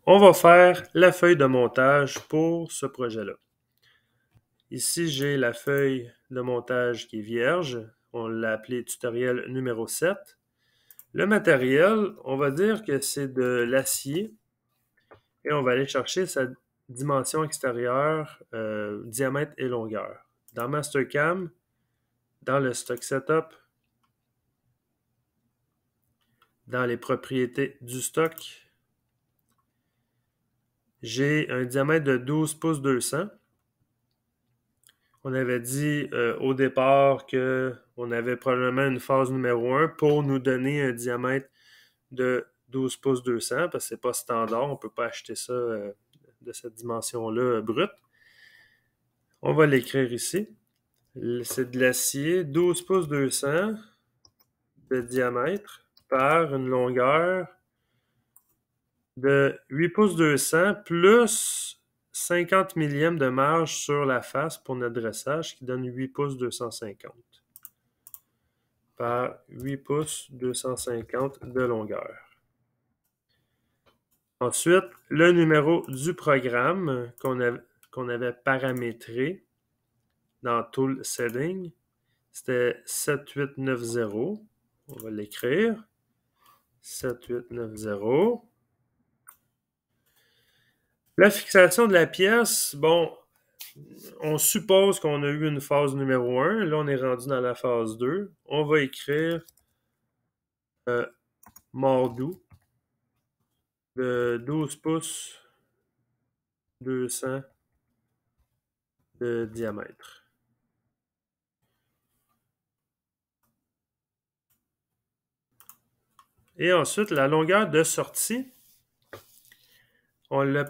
On va faire la feuille de montage pour ce projet-là. Ici, j'ai la feuille de montage qui est vierge. On l'a appelée tutoriel numéro 7. Le matériel, on va dire que c'est de l'acier et on va aller chercher sa dimension extérieure, diamètre et longueur. Dans Mastercam, dans le stock setup, dans les propriétés du stock, j'ai un diamètre de 12 pouces 200. On avait dit au départ qu'on avait probablement une phase numéro 1 pour nous donner un diamètre de 12 pouces 200 parce que c'est pas standard, on ne peut pas acheter ça de cette dimension-là brute. On va l'écrire ici. C'est de l'acier 12 pouces 200 de diamètre par une longueur de 8 pouces 200 plus 50 millièmes de marge sur la face pour notre dressage qui donne 8 pouces 250 par 8 pouces 250 de longueur. Ensuite, le numéro du programme qu'on avait paramétré dans Tool Setting, c'était 7890. On va l'écrire. 7890. La fixation de la pièce, bon, on suppose qu'on a eu une phase numéro 1. Là, on est rendu dans la phase 2. On va écrire Mordou de 12 pouces 200 de diamètre. Et ensuite, la longueur de sortie, on l'a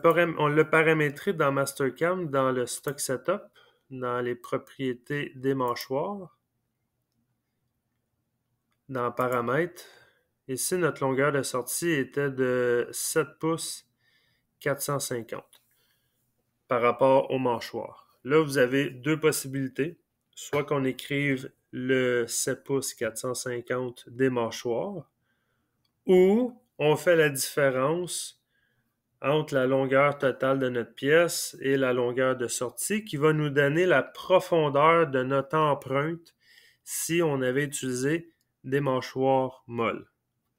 paramétré dans Mastercam, dans le stock setup, dans les propriétés des mâchoires, dans paramètres. Ici, notre longueur de sortie était de 7 pouces 450 par rapport au mâchoire. Là, vous avez deux possibilités. Soit qu'on écrive le 7 pouces 450 des mâchoires, ou on fait la différence entre la longueur totale de notre pièce et la longueur de sortie qui va nous donner la profondeur de notre empreinte si on avait utilisé des mâchoires molles.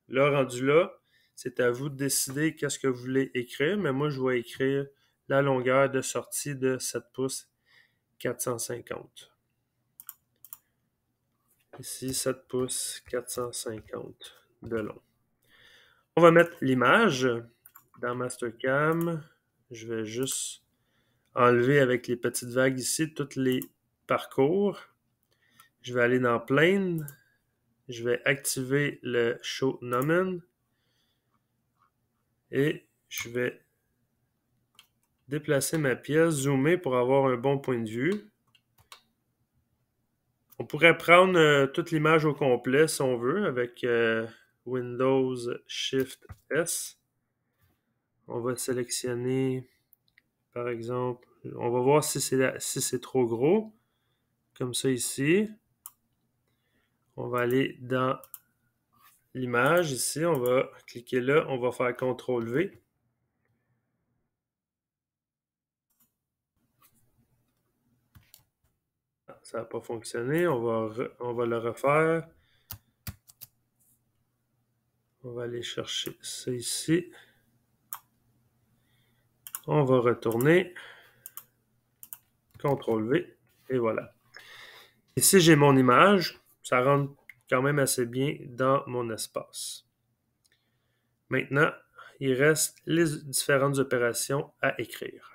Là, rendu là, c'est à vous de décider qu'est-ce que vous voulez écrire, mais moi, je vais écrire la longueur de sortie de 7 pouces 450. Ici, 7 pouces 450 de long. On va mettre l'image dans Mastercam. Je vais juste enlever avec les petites vagues ici tous les parcours. Je vais aller dans Plane. Je vais activer le Show Nomen. Et je vais déplacer ma pièce, zoomer pour avoir un bon point de vue. On pourrait prendre toute l'image au complet si on veut avec Windows Shift S. On va sélectionner, par exemple, on va voir si c'est trop gros, comme ça ici. On va aller dans l'image ici, on va cliquer là, on va faire CTRL-V. Ça n'a pas fonctionné, on va le refaire. On va aller chercher ça ici. On va retourner. CTRL-V. Et voilà. Ici, j'ai mon image. Ça rentre quand même assez bien dans mon espace. Maintenant, il reste les différentes opérations à écrire.